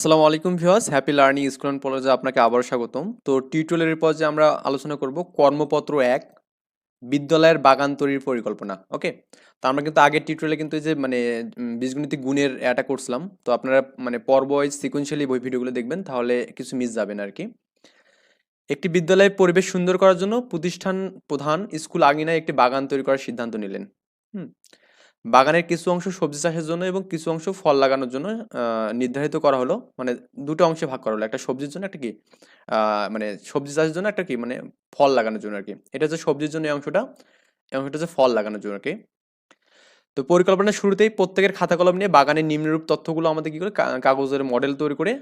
আসসালামু আলাইকুম viewers, happy learning school and কলেজে আপনাকে আবারও স্বাগতম। তো টিউটোরিয়ালের পর যে আমরা আলোচনা করব কর্মপত্র ১ বিদ্যালয়ের বাগান তৈরির পরিকল্পনা। ওকে, তো আমরা কিন্তু আগের টিউটোরিয়ালে কিন্তু এই যে বীজগণিত গুণের এটা করছিলাম। তো আপনারা পর্ব ওয়াইজ সিকোয়েন্সিয়ালি বই ভিডিওগুলো দেখবেন, তাহলে কিছু মিস যাবে না আর কি। একটি বিদ্যালয়ের পরিবেশ সুন্দর করার জন্য প্রতিষ্ঠান প্রধান স্কুল আঙিনায় একটি বাগান তৈরি করার সিদ্ধান্ত নিলেন। হুম বাগানের কিছু অংশ সবজি চাষের জন্য এবং কিছু অংশ ফল লাগানোর জন্য নির্ধারিত করা হলো। মানে দুটো অংশে ভাগ করা হলো, একটা সবজির জন্য, একটা কি সবজি চাষের জন্য, একটা কি ফল লাগানোর জন্য আর কি। এটা হচ্ছে সবজির জন্য এই অংশটা হচ্ছে ফল লাগানোর জন্য আর কি। তো পরিকল্পনার শুরুতেই প্রত্যেকের খাতা কলম নিয়ে বাগানের নিম্নরূপ তথ্যগুলো আমাদের কি করে কাগজের মডেল তৈরি করে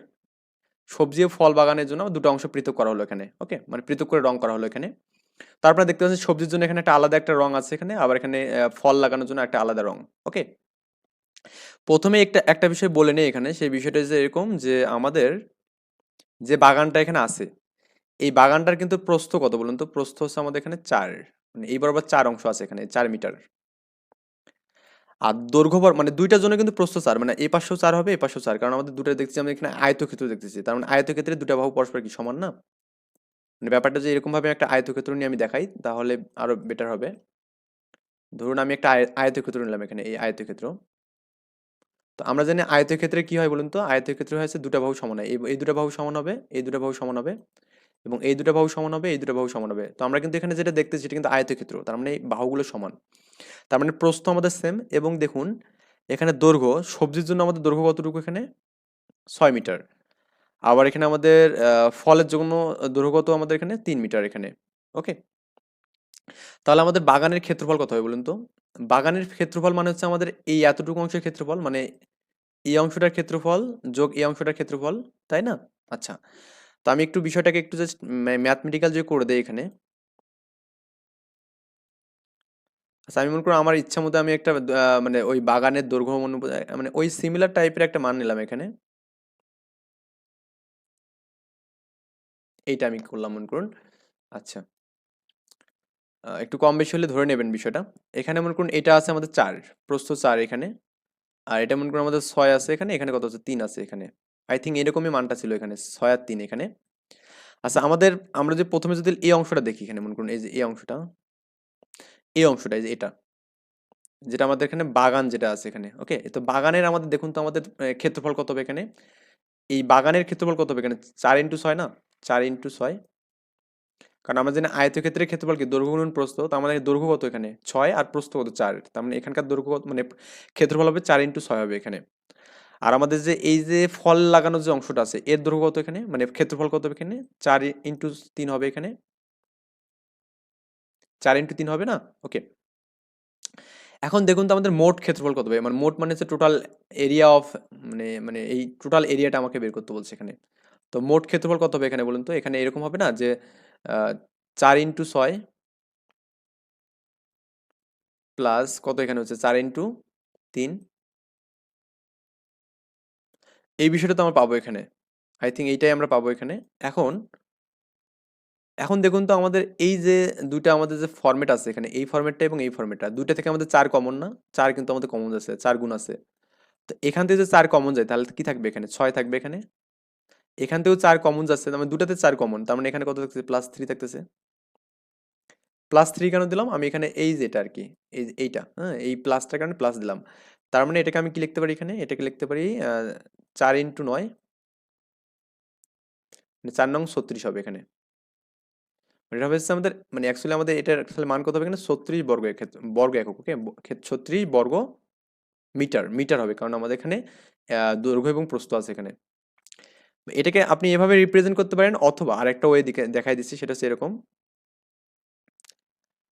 সবজি ও ফল বাগানের জন্য দুটো অংশ পৃথক করা হলো এখানে। ওকে, মানে পৃথক করে রং করা হলো এখানে। তারপরে দেখতে পাচ্ছেন সবজির জন্য এখানে একটা আলাদা একটা রং আছে এখানে, আবার এখানে ফল লাগানোর জন্য একটা আলাদা রং। ওকে, প্রথমে একটা একটা বিষয় বলে নেই এখানে, সেই বিষয়টা যে এরকম যে আমাদের যে বাগানটা এখানে আছে, এই বাগানটার কিন্তু প্রস্থ কত বলুন তো? প্রস্থ হচ্ছে আমাদের এখানে ৪, মানে এই বরাবর ৪ অংশ আছে এখানে, ৪ মিটার। আর দৈর্ঘ্য মানে দুইটার জন্য কিন্তু প্রস্থ ৪, মানে এই পাশেও ৪ হবে, এই পাশেও ৪, কারণ আমাদের দুটো দেখছি আমরা এখানে আয়তক্ষেত্র দেখতেছি, তার মানে আয়তক্ষেত্রে দুটো বাহু পরস্পর কি সমান না? মানে ব্যাপারটা যে এরকম ভাবে একটা আয়তক্ষেত্র নিয়ে আমি দেখাই তাহলে আরো বেটার হবে। ধরুন আমি একটা আয়তক্ষেত্র নিলাম এখানে, এই আয়তক্ষেত্র। তো আমরা জানি আয়তক্ষেত্রে কি হয় বলুন তো? আয়তক্ষেত্রে হয়েছে দুটা বাহু সমান হয়, এই দুটা বাহু সমান হবে, এই দুটা বাহু সমান হবে, এবং এই দুটা বাহু সমান হবে, এই দুটা বাহু সমান হবে। তো আমরা কিন্তু এখানে যেটা দেখতেছি সেটা কিন্তু আয়তক্ষেত্র, তার মানে এই বাহুগুলো সমান। তার মানে প্রস্থ আমাদের সেম। এবং দেখুন এখানে দৈর্ঘ্য, সবজির জন্য আমাদের দৈর্ঘ্য কতটুকু এখানে? ৬ মিটার। আবার এখানে আমাদের ফলের জন্য দৈর্ঘ্য কত আমাদের এখানে? ৩ মিটার এখানে। ওকে, তাহলে আমাদের বাগানের ক্ষেত্রফল কত হবে বলুন তো? বাগানের ক্ষেত্রফল মানে হচ্ছে আমাদের এই এতটুকু অংশের ক্ষেত্রফল, মানে এই অংশটার ক্ষেত্রফল যোগ এই অংশটার ক্ষেত্রফল, তাই না? আচ্ছা, তো আমি একটু বিষয়টাকে একটু জাস্ট ম্যাথমেটিক্যাল যে করে দেই এখানে। আচ্ছা, আমি মনে করি আমার ইচ্ছা মতো আমি একটা ওই বাগানের দৈর্ঘ্য মানে ওই সিমিলার টাইপের একটা মান নিলাম এখানে। এইটা আমি করলাম মনে করুন। আচ্ছা, একটু কম বেশি হলে ধরে নেবেন বিষয়টা। এখানে মনে করুন এটা আছে আমাদের ৪, প্রস্থ ৪ এখানে। আর এটা মনে করুন আমাদের ৬ আছে এখানে, এখানে কত আছে? ৩ আছে এখানে। আই থিঙ্ক এরকমই মানটা ছিল এখানে, ৬ আর ৩ এখানে। আচ্ছা, আমরা যে প্রথমে যদি এই অংশটা দেখি এখানে, মনে করুন এই যে এই অংশটা, এই অংশটা, এই যে এটা, যেটা আমাদের এখানে বাগান যেটা আছে এখানে। ওকে, তো বাগানের আমাদের দেখুন তো আমাদের ক্ষেত্রফল কত হবে এখানে? এই বাগানের ক্ষেত্রফল কত হবে এখানে? ৪ × ৬ না? ৪ × ৬, কারণ আমরা জানি আয়তক্ষেত্রের ক্ষেত্রফল কি? দৈর্ঘ্য গুণন প্রস্থ। তার মানে দৈর্ঘ্য কত এখানে? ৬, আর প্রস্থ কত? ৪। তার মানে এখানকার দৈর্ঘ্য ক্ষেত্রফল হবে ৪ × ৬ হবে এখানে। আর আমাদের যে এই যে ফল লাগানোর যে অংশটা আছে, এর দৈর্ঘ্য কত এখানে? মানে ক্ষেত্রফল কত হবে এখানে? ৪ × ৩ হবে এখানে। ৪ × ৩ হবে না? ওকে, এখন দেখুন তো আমাদের মোট ক্ষেত্রফল কত হবে? মানে মোট মানে হচ্ছে টোটাল এরিয়া অফ, এই টোটাল এরিয়াটা আমাকে বের করতে বলছে এখানে। তো মোট ক্ষেত্রফল কত হবে এখানে বলুন তো? এখানে এরকম হবে না যে ৪ × ৬ প্লাস কত এখানে হচ্ছে ৪ × ৩, এই বিষয়টা তো আমরা পাবো এখানে। আই থিঙ্ক এইটাই আমরা পাবো এখানে। এখন এখন দেখুন তো আমাদের এই যে দুইটা আমাদের যে ফরম্যাট আছে এখানে, এই ফরম্যাটটা এবং এই ফরম্যাটটা, দুইটা থেকে আমাদের ৪ কমন না? ৪ কিন্তু আমাদের কমন আছে, ৪ গুণ আছে। তো এখান থেকে যদি ৪ কমন যায় তাহলে কি থাকবে এখানে? ৬ থাকবে এখানে। এখান থেকেও ৪ কমন যাচ্ছে, তার মানে দুটাতে ৪ কমন, তার মানে এখানে কত থাকতেছে? +3 থাকতেছে। +3 কেন দিলাম? আমি এখানে এই যে এটা আরকি, এই যে এইটা, হ্যাঁ? এই প্লাসটার কারণে প্লাস দিলাম। তার মানে এটাকে আমি কি লিখতে পারি এখানে? এটাকে লিখতে পারি ৪ × ৯, মানে ৪ নং ৩৬ হবে এখানে। এটা হচ্ছে আমাদের, মানে অ্যাকচুয়ালি আমাদের এটার আসলে মান কত হবে এখানে? ৩৬ বর্গ একক। ওকে, ৩৬ বর্গ মিটার, মিটার হবে, কারণ আমাদের এখানে দৈর্ঘ্য এবং প্রস্থ আছে এখানে। এটাকে আপনি এভাবে রিপ্রেজেন্ট করতে পারেন, অথবা আরেকটা ওয়ে দিকে দেখাই দিচ্ছি, সেটা হচ্ছে এরকম।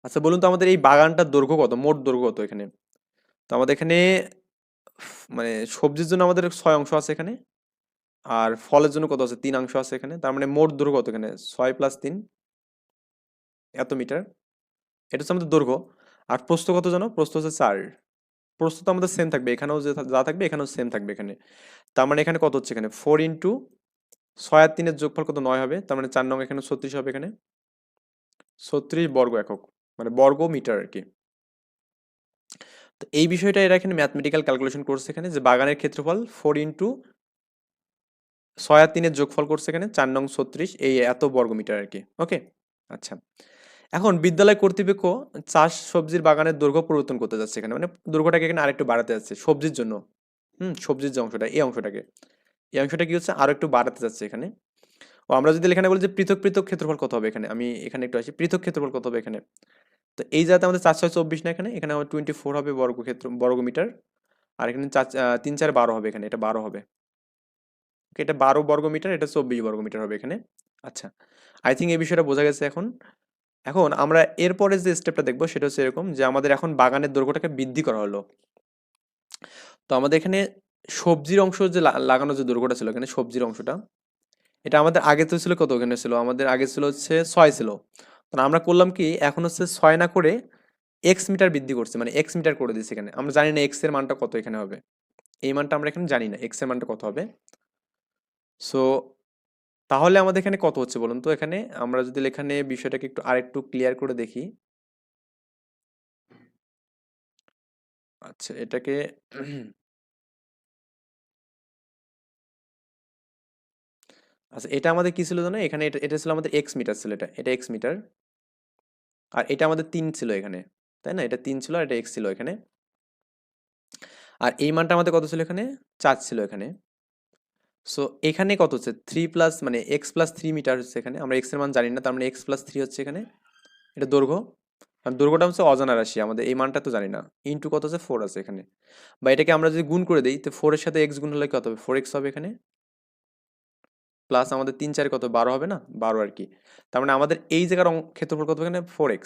আচ্ছা, বলুন তো আমাদের এই বাগানটার দৈর্ঘ্য কত? মোট দৈর্ঘ্য কত এখানে? তো আমাদের এখানে মানে সবজির জন্য আমাদের ৬ অংশ আছে এখানে, আর ফলের জন্য কত আছে? ৩ অংশ আছে এখানে। তার মানে মোট দৈর্ঘ্য কত এখানে? ৬ + ৩, এত মিটার। এটা হচ্ছে আমাদের দৈর্ঘ্য। আর প্রস্থ কত জানো? প্রস্থ হচ্ছে ৪। প্রস্থ তো আমাদের সেম থাকবে, এখানেও যে যা থাকবে এখানেও সেম থাকবে এখানে। তার মানে এখানে কত হচ্ছে এখানে? 4 × ৬ আর ৩ এর যোগফল কত? ৯ হবে। তার মানে ৪ নং এখানে ৩৬ হবে এখানে। ৩৬ বর্গ একক, মানে বর্গ মিটার আরকি। তো এই বিষয়টা এরা এখানে ম্যাথমেটিক্যাল ক্যালকুলেশন করছে এখানে, যে বাগানের ক্ষেত্রফল 4 × 6 আর 3 এর যোগফল করছে এখানে 4 নং 36, এই এত বর্গমিটার আর কি। ওকে, আচ্ছা। এখন বিদ্যালয় কর্তৃপক্ষ চাষ সবজির বাগানের দৈর্ঘ্য পরিবর্তন করতে যাচ্ছে এখানে, মানে দৈর্ঘ্যটাকে এখানে আরেকটু বাড়াতে যাচ্ছে সবজির জন্য। সবজির যে অংশটা, এই অংশটাকে, এই অংশটা কি হচ্ছে আরো একটু বাড়াতে যাচ্ছে এখানে। ও আমরা যদি এখানে বলি যে পৃথক পৃথক ক্ষেত্রফল কত হবে এখানে, আমি এখানে একটু আসি, পৃথক ক্ষেত্রফল কত হবে এখানে। তো এই যাতে আমাদের 4 6 24 না, এখানে এখানে আমার 24 হবে বর্গমিটার। আর এখানে 3 4 12 হবে, এখানে এটা 12 হবে। Okay, এটা 12 বর্গমিটার, এটা 24 বর্গমিটার হবে এখানে। আচ্ছা, আই থিঙ্ক এই বিষয়টা বোঝা গেছে এখন। এখন আমরা এরপরে যে স্টেপটা দেখবো সেটা হচ্ছে এরকম, যে আমাদের এখন বাগানের দৈর্ঘ্যটাকে বৃদ্ধি করা হলো। তো আমাদের এখানে সবজির অংশ যে লাগানো যে দৈর্ঘ্যটা ছিল এখানে, সবজির অংশটা, এটা আমাদের আগে তো ছিল কত, ওখানে ছিল আমাদের আগে ছিল হচ্ছে 6 ছিল। তো আমরা করলাম কি, এখন হচ্ছে 6 না করে এক্স মিটার বৃদ্ধি করছে, মানে এক্স মিটার করে দিচ্ছি এখানে। আমরা জানি না এক্স এর মানটা কত এখানে হবে, এই মানটা আমরা এখানে জানি না এক্স এর মানটা কত হবে। সো তাহলে আমাদের এখানে কত হচ্ছে বলুন তো, এখানে আমরা যদি এখানে বিষয়টাকে একটু আরেকটু ক্লিয়ার করে দেখি। আচ্ছা, এটাকে আচ্ছা, এটা আমাদের কি ছিল জানো, এখানে এটা এটা ছিল আমাদের এক্স মিটার ছিল, এটা এটা এক্স মিটার। আর এটা আমাদের 3 ছিল এখানে, তাই না, এটা 3 ছিল আর এটা এক্স ছিল এখানে। আর এই মানটা আমাদের কত ছিল এখানে, 4 ছিল এখানে। সো এখানে কত হচ্ছে, 3 প্লাস মানে এক্স প্লাস 3 মিটার হচ্ছে এখানে, আমরা এক্স এর মান জানি না, তার মানে এক্স প্লাস 3 হচ্ছে এখানে এটা দৈর্ঘ্য। আর দৈর্ঘ্যটা হচ্ছে অজানা রাশি, আমাদের এই মানটা তো জানি না। ইনটু কত আছে, 4 আছে এখানে। বা এটাকে আমরা যদি গুণ করে দিই, তো 4 এর সাথে এক্স গুণ হলে কত হবে, 4x হবে এখানে। প্লাস আমাদের 3 4 কত, 12 হবে না, 12 আর কি। তার মানে আমাদের এই জায়গার ক্ষেত্রফল কত হবে এখানে, 4x।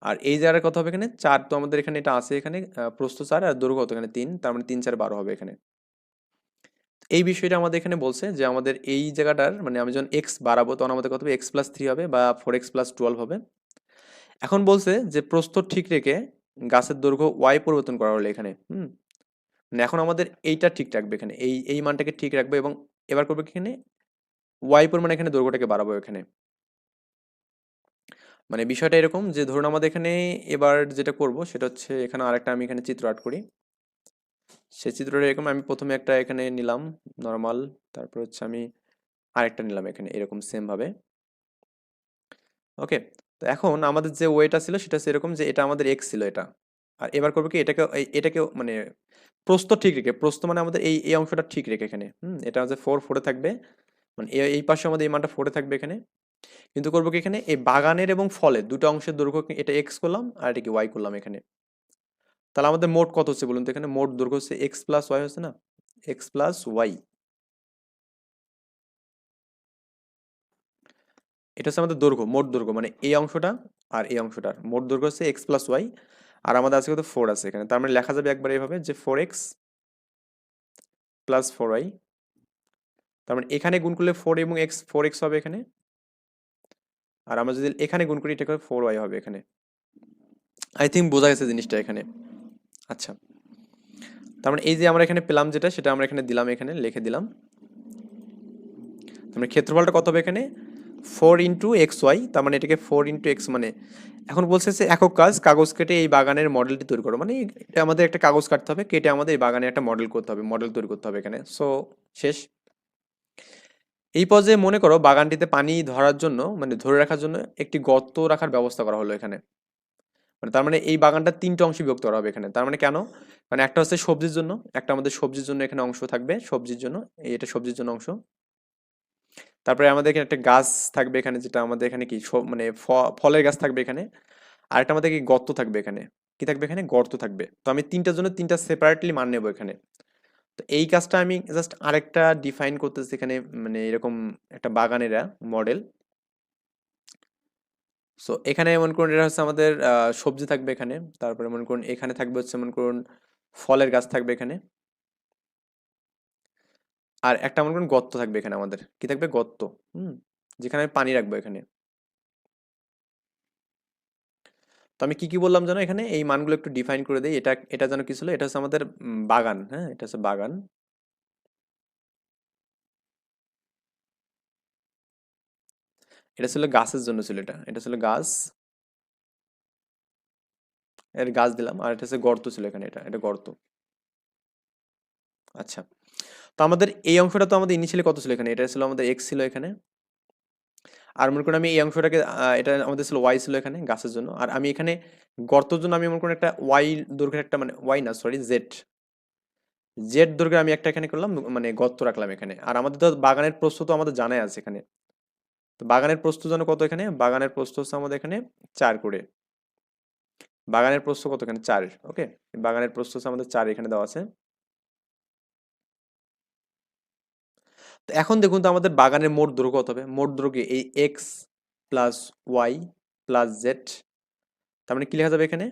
আর এই জায়গার কত হবে এখানে, 4, তো আমাদের এখানে এটা আছে এখানে, প্রস্থ 4 আর দৈর্ঘ্য কত এখানে 3, তার মানে 3 4 12 হবে এখানে। এই বিষয়টা আমাদের এখানে বলছে যে আমাদের এই জায়গাটার মানে আমি যখন এক্স বাড়াবো তখন আমাদের কত হবে, এক্স প্লাস 3 হবে বা 4x প্লাস 12 হবে। এখন বলছে যে প্রস্থ ঠিক রেখে গাছের দৈর্ঘ্য ওয়াই পরিবর্তন করা হলো এখানে। মানে এখন আমাদের এইটা ঠিক রাখবে এখানে, এই এই মানটাকে ঠিক রাখবে এবং এবার করবে কি এখানে, ওয়াই পরিমাণে এখানে দৈর্ঘ্যটাকে বাড়াবো এখানে। মানে বিষয়টা এরকম যে ধরুন আমাদের এখানে এবার যেটা করব সেটা হচ্ছে, এখানে আরেকটা আমি এখানে চিত্র আর্ট করি। সেই চিত্রটা এরকম, আমি প্রথমে একটা এখানে নিলাম নর্মাল, তারপর হচ্ছে আমি আরেকটা নিলাম এখানে এরকম সেম ভাবে। ওকে, তো এখন আমাদের যে ওয়েটা ছিল সেটা হচ্ছে এরকম, যে এটা আমাদের এক্স ছিল এটা। আর এবার করবো কি, এটাকে এটাকে মানে প্রস্থ ঠিক রেখে, প্রস্থ মানে আমাদের এই এই অংশটা ঠিক রেখে এখানে, এটা আমাদের 4 থাকবে, মানে এই পাশে আমাদের এই মানটা 4 থাকবে এখানে। কিন্তু করবো কি, এখানে এই বাগানের এবং ফলের দুটো অংশের দৈর্ঘ্য এটা এক্স করলাম আর এটাকে ওয়াই করলাম এখানে। তাহলে আমাদের মোট কত হচ্ছে বলুন তো, এখানে মোট দৈর্ঘ্য হচ্ছে এক্স প্লাস ওয়াই হচ্ছে না, এক্স প্লাস ওয়াই। এটা হচ্ছে আমাদের দৈর্ঘ্য, মোট দৈর্ঘ্য, মানে এই অংশটা আর এই অংশটার মোট দৈর্ঘ্য হচ্ছে এক্স প্লাস ওয়াই। আর আমাদের আছে কত, 4 আছে এখানে, তার মানে লেখা যাবে একবার এইভাবে যে 4x প্লাস 4y। তার মানে এখানে গুণ করলে 4 এবং এক্স, 4x হবে এখানে। আর আমরা যদি এখানে গুণ করি, এটা করে 4y হবে এখানে। আই থিঙ্ক বোঝা গেছে জিনিসটা এখানে। আচ্ছা, তার মানে এই যে আমরা এখানে পেলাম যেটা, সেটা আমরা এখানে দিলাম, এখানে লিখে দিলাম। তার মানে ক্ষেত্রফলটা কত হবে এখানে, 4 × xy, তার মানে এটাকে 4 × x মানে, এখন বলছে যে একক কাজ, কাগজ কেটে এই বাগানের মডেলটি তৈরি করো, মানে এটা আমাদের একটা কাগজ কাটতে হবে, কেটে আমাদের এই বাগানে একটা মডেল করতে হবে, মডেল তৈরি করতে হবে এখানে। সো শেষ। এই পর্যায়ে মনে করো বাগানটিতে পানি ধরার জন্য মানে ধরে রাখার জন্য একটি গর্ত রাখার ব্যবস্থা করা হলো এখানে। মানে তার মানে এই বাগানটা 3টে অংশে বিভক্ত করা হবে এখানে। তার মানে কেন, মানে একটা হচ্ছে সবজির জন্য, একটা আমাদের সবজির জন্য এখানে অংশ থাকবে, সবজির জন্য এটা সবজির জন্য অংশ। তারপরে আমাদের এখানে একটা গাছ থাকবে এখানে, যেটা আমাদের এখানে কি মানে ফলের গাছ থাকবে এখানে। আর একটা আমাদের কি গর্ত থাকবে এখানে, কি থাকবে এখানে, গর্ত থাকবে। তো আমি তিনটার জন্য তিনটা সেপারেটলি মান নেবো এখানে। তো এই কাজটা আমি জাস্ট আরেকটা ডিফাইন করতেছি এখানে, মানে এরকম একটা বাগানেরা মডেল। সো এখানে মনে করুন এটা হচ্ছে আমাদের সবজি থাকবে এখানে। তারপরে মনে করুন এখানে থাকবে হচ্ছে মনে করুন ফলের গাছ থাকবে এখানে। আর একটা মনে করুন গর্ত থাকবে এখানে, আমাদের কি থাকবে, গর্ত। হুম, যেখানে আমি পানি রাখবো এখানে। তো আমি কি কি বললাম জানো, এখানে এই মানগুলো একটু ডিফাইন করে দেই। এটা এটা যেন কি ছিল, এটা হচ্ছে আমাদের বাগান, হ্যাঁ এটা হচ্ছে বাগান। এটা ছিল গাছের জন্য ছিল, এটা এটা ছিল গাছ, এর গাছ দিলাম। আর এটা হচ্ছে গর্ত ছিল এখানে, এটা এটা গর্ত। আচ্ছা, তো আমাদের এই অংশটা তো আমাদের ইনিশিয়ালি কত ছিল এখানে, এটা ছিল আমাদের এক্স ছিল এখানে। আর মনে করুন আমি এই অংশটাকে এটা আমাদের ছিল ওয়াই ছিল এখানে গাছের জন্য, আর আমি এখানে গর্তর জন্য আমি মনে করুন একটা ওয়াই দৈর্ঘ্যের একটা, মানে ওয়াই না সরি জেড, জেড দৈর্ঘ্যের আমি একটা এখানে করলাম মানে গর্ত রাখলাম এখানে। আর আমাদের তো বাগানের প্রস্থ তো আমাদের জানাই আছে এখানে। তো বাগানের প্রস্থ যেন কত এখানে, বাগানের প্রস্থ হচ্ছে আমাদের এখানে 4 করে, বাগানের প্রস্থ কত এখানে 4। ওকে, বাগানের প্রস্থ হচ্ছে আমাদের 4 এখানে দেওয়া আছে। তো এখন দেখুন তো আমাদের বাগানের মোট দৈর্ঘ্য কত হবে, মোট দৈর্ঘ্য এই X plus Y plus Z, তার মানে কি লেখা যাবে এখানে,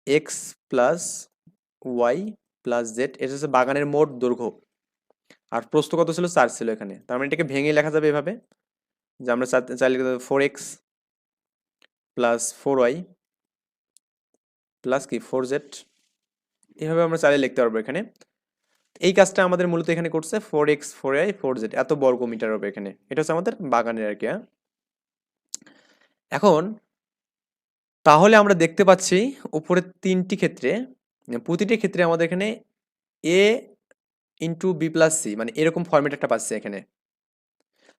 X plus Y plus Z, এটা হচ্ছে বাগানের মোট দৈর্ঘ্য। আর প্রস্থ কত ছিল, 4 ছিল এখানে, তার মানে এটাকে ভেঙে লেখা যাবে এভাবে, যে আমরা চাইলে 4x প্লাস 4y প্লাস কি 4z, এভাবে আমরা চাইলে লিখতে পারবো এখানে। এই কাজটা আমাদের মূলত এখানে করছে 4x 4y 4z, এত বর্গ মিটার হবে এখানে। এটা হচ্ছে আমাদের বাগানের আর কি। হ্যাঁ, এখন তাহলে আমরা দেখতে পাচ্ছি উপরের তিনটি ক্ষেত্রে, প্রতিটি ক্ষেত্রে আমাদের এখানে এ ইন্টু বি প্লাস সি, মানে এরকম ফর্মেট একটা পাচ্ছি এখানে।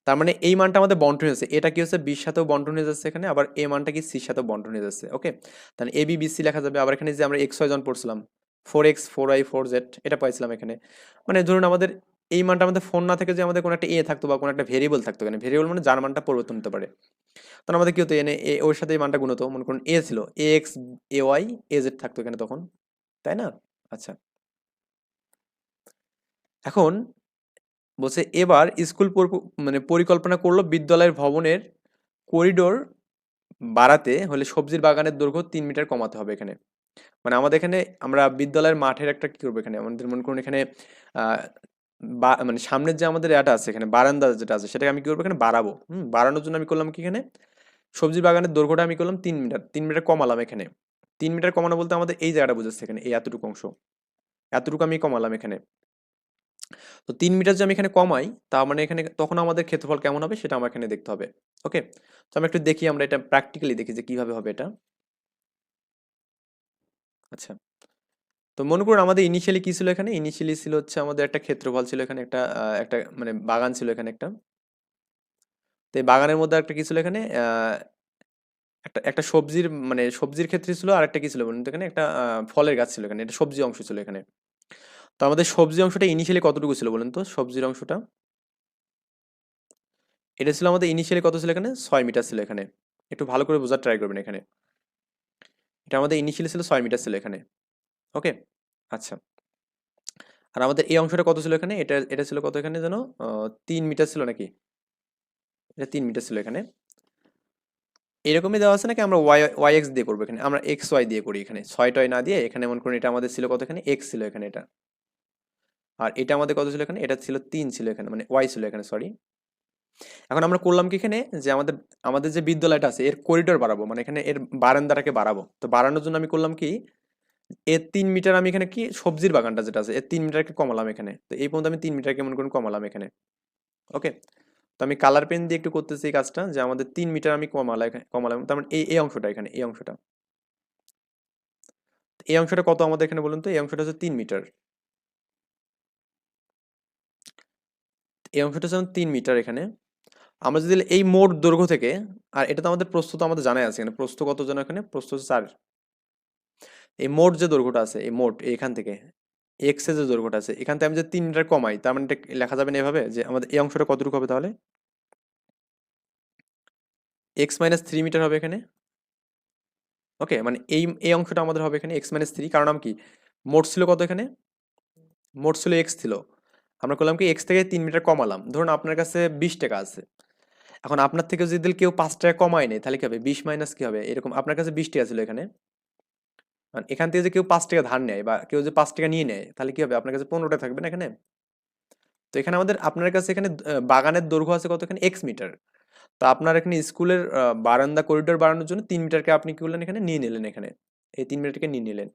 তার মানে এই মানটা আমাদের বন্টন হয়ে যাচ্ছে, এটা কি হচ্ছে বির সাথেও বন্টন হয়ে যাচ্ছে এখানে, আবার এ মানটা কি সির সাথেও বন্টন হয়ে যাচ্ছে। ওকে, তাহলে এ বি বি সি লেখা যাবে। আবার এখানে যে আমরা এক্স ওয়াই জন পড়ছিলাম 4x 4y 4z, এটা পাইছিলাম এখানে। মানে ধরুন আমাদের এই মানটা আমাদের ফোন না থেকে যে আমাদের কোনো একটা এ থাকতো বা কোনো একটা ভেরিয়েবল থাকতো, এখানে ভেরিয়েবল মানে যার মানটা পরিবর্তন হতে পারে। তখন আমাদের কি হতো, এনে এ ওর সাথে এই মানটা গুণ হতো, মনে করুন এ ছিল এ এক্স এ ওয়াই এ জেড থাকতো এখানে তখন, তাই না? আচ্ছা, এখন বলছে এবার স্কুল মানে পরিকল্পনা করলো বিদ্যালয়ের ভবনের করিডোর বাড়াতে হলে সবজির বাগানের দৈর্ঘ্য 3 মিটার কমাতে হবে এখানে। মানে আমাদের এখানে আমরা বিদ্যালয়ের মাঠের একটা কি করবো এখানে, আমাদের মনে করুন এখানে আহ মানে সামনের যে আমাদের এটা আছে এখানে বারান্দা যেটা আছে, সেটাকে আমি কি করবো এখানে বাড়াবো। বাড়ানোর জন্য আমি করলাম কি এখানে, সবজির বাগানের দৈর্ঘ্যটা আমি করলাম 3 মিটার, 3 মিটার কমালাম এখানে। 3 মিটার কমানো বলতে আমাদের এই জায়গাটা বুঝাচ্ছে এখানে, এই এতটুকু অংশ, এতটুকু আমি কমালাম এখানে। তো 3 মিটার যে আমি এখানে কমাই, তার মানে এখানে তখন আমাদের ক্ষেত্রফল কেমন হবে সেটা আমার এখানে দেখতে হবে। ওকে, তো আমরা একটু দেখি, আমরা এটা প্র্যাকটিক্যালি দেখি যে কিভাবে হবে এটা। আচ্ছা, তো মনে করুন আমাদের ইনিশিয়ালি কি ছিল এখানে, ইনিশিয়ালি ছিল হচ্ছে আমাদের একটা ক্ষেত্রফল ছিল এখানে, একটা একটা মানে বাগান ছিল এখানে একটা। তো এই বাগানের মধ্যে একটা কি ছিল এখানে, একটা একটা সবজির মানে সবজির ক্ষেত্রে ছিল, আর একটা কি ছিল বলুন তো এখানে, একটা ফলের গাছ ছিল এখানে, এটা সবজি অংশ ছিল এখানে। তো আমাদের সবজি অংশটা ইনিশিয়ালি কতটুকু ছিল বলুন তো, সবজির অংশটা এটা ছিল আমাদের ইনিশিয়ালি কত ছিল এখানে, 6 মিটার ছিল এখানে। একটু ভালো করে বোঝার ট্রাই করবেন এখানে, এটা আমাদের ইনিশিয়ালি ছিল 6 মিটার ছিল এখানে। ওকে, আচ্ছা, আর আমাদের এই অংশটা কত ছিল এখানে, এটা এটা ছিল কত এখানে যেন, 3 মিটার ছিল নাকি, এটা 3 মিটার ছিল এখানে। এরকমই দেওয়া আছে নাকি আমরা ওয়াই ওয়াই এক্স দিয়ে করবো এখানে, আমরা এক্স ওয়াই দিয়ে করি এখানে, 6 টয় না দিয়ে এখানে মনে করুন এটা আমাদের ছিল কত এখানে, এক্স ছিল এখানে এটা। আর এটা আমাদের কত ছিল এখানে, এটা ছিল 3 ছিল এখানে, মানে ওয়াই ছিল এখানে সরি। এখন আমরা করলাম কি এখানে, যে আমাদের আমাদের যে বিদ্যালয়টা আছে এর করিডোর বাড়াবো, মানে এখানে এর বারান্দাটাকে বাড়াবো। তো বাড়ানোর জন্য আমি করলাম কি, এর 3 মিটার আমি এখানে কি সবজির বাগানটা যেটা আছে এর 3 মিটারকে কমালাম এখানে। তো এই পর্যন্ত আমি 3 মিটারকে মনে করুন কমালাম এখানে। ওকে, তো আমি কালার পেন দিয়ে একটু করতেছি এই কাজটা, যে আমাদের 3 মিটার আমি কমালাম, তার মানে এই এই অংশটা এখানে, এই অংশটা, এই অংশটা কত আমাদের এখানে বলুন তো, এই অংশটা হচ্ছে 3 মিটার, এই অংশটা হচ্ছে 3 মিটার এখানে। আমরা যদি এই মোট দৈর্ঘ্য থেকে, আর এটা তো আমাদের প্রস্থ তো আমাদের জানাই আছে এখানে, প্রস্থ কত যেন এখানে, প্রস্থ হচ্ছে 4। এই মোট যে দৈর্ঘ্যটা আছে, এই মোট এখান থেকে এক্স এর যে দৈর্ঘ্যটা আছে এখান থেকে আমি যে 3 মিটার কমাই, তার মানে এটা লেখা যাবে না এভাবে, যে আমাদের এই অংশটা কতটুকু হবে তাহলে, x-3 মিটার হবে এখানে। ওকে, মানে এই এই অংশটা আমাদের হবে এখানে x-3, কারণ আমি কি মোট ছিল কত এখানে, মোট ছিল এক্স ছিল, আমরা করলাম কি এক্স থেকে 3 মিটার কমালাম। ধরুন আপনার কাছে 20 টাকা আছে, এখন আপনার থেকে যদি কেউ 5 টাকা কমায় নেয় তাহলে কি হবে, 20 মাইনাস কি হবে, এরকম আপনার কাছে 20 টাকা ছিল এখানে, আর এখান থেকে যে কেউ 5 টাকা ধার নেয় বা কেউ যে 5 টাকা নিয়ে নেয় তাহলে কি হবে, আপনার কাছে 15 টাকা থাকবে না এখানে। তো এখানে আমাদের আপনার কাছে এখানে বাগানের দৈর্ঘ্য আছে কত এখানে, x মিটার। তো আপনার এখানে স্কুলের বারান্দা করিডোর বাড়ানোর জন্য 3 মিটারকে আপনি কি করলেন এখানে নিয়ে নিলেন এখানে, এই 3 মিটারকে নিয়ে নিলেন।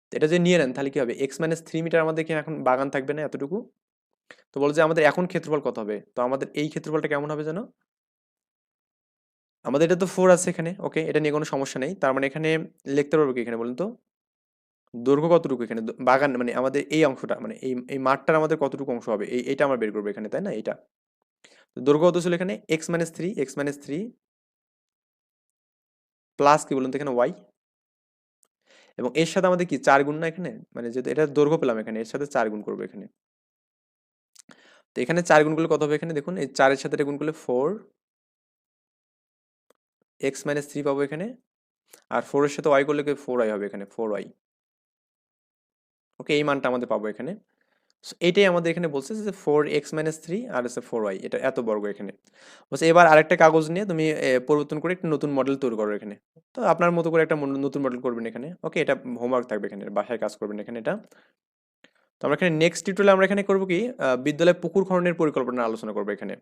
তো এটা যে নিয়ে নেন তাহলে কি হবে, x-3 মিটার আমাদের কি এখন বাগান থাকবে না এতটুকু। তো বলো যে আমাদের এখন ক্ষেত্রফল কত হবে, তো আমাদের এই ক্ষেত্রফলটা কেমন হবে জানো, আমাদের এটা তো 4 আছে এখানে। ওকে, এটা নিয়ে কোনো সমস্যা নেই, তার মানে এখানে লিখতে পারবো কি এখানে বলুন তো, দৈর্ঘ্য কতটুকু এখানে বাগান মানে আমাদের এই অংশটা মানে এই মাঠটার আমাদের কতটুকু অংশ হবে এইটা আমরা বের করবো এখানে, তাই না? এইটা তো দৈর্ঘ্য কত ছিল এখানে x-3 প্লাস কি বলুন তো এখানে y, এবং এর সাথে আমাদের কি 4 গুণ না এখানে, মানে যেহেতু এটা দৈর্ঘ্য পেলাম এখানে এর সাথে 4 গুণ করবো এখানে। তো এখানে 4 গুণ করলে কত হবে এখানে দেখুন, এই 4 এর সাথে এটা গুণ করলে 4x-3 পাবো এখানে, আর 4 এর সাথে y করলে কি 4y হবে এখানে 4y। ওকে, এই মানটা আমাদের পাবো এখানে। So, এইটাই আমাদের এখানে বলছে যে 4x-3 আর হচ্ছে 4y, এটা এত বর্গ এখানে বলছে। এবার আরেকটা কাগজ নিয়ে তুমি পরিবর্তন করে একটা নতুন মডেল তৈরি করো এখানে। তো আপনার মতো করে একটা নতুন মডেল করবেন এখানে। ওকে, এটা হোমওয়ার্ক থাকবে এখানে, বাসায় কাজ করবেন এখানে এটা। তো আমরা এখানে নেক্সট টিউটোরিয়ালে আমরা এখানে করবো কি বিদ্যালয়ে পুকুর খননের পরিকল্পনা আলোচনা করবো এখানে।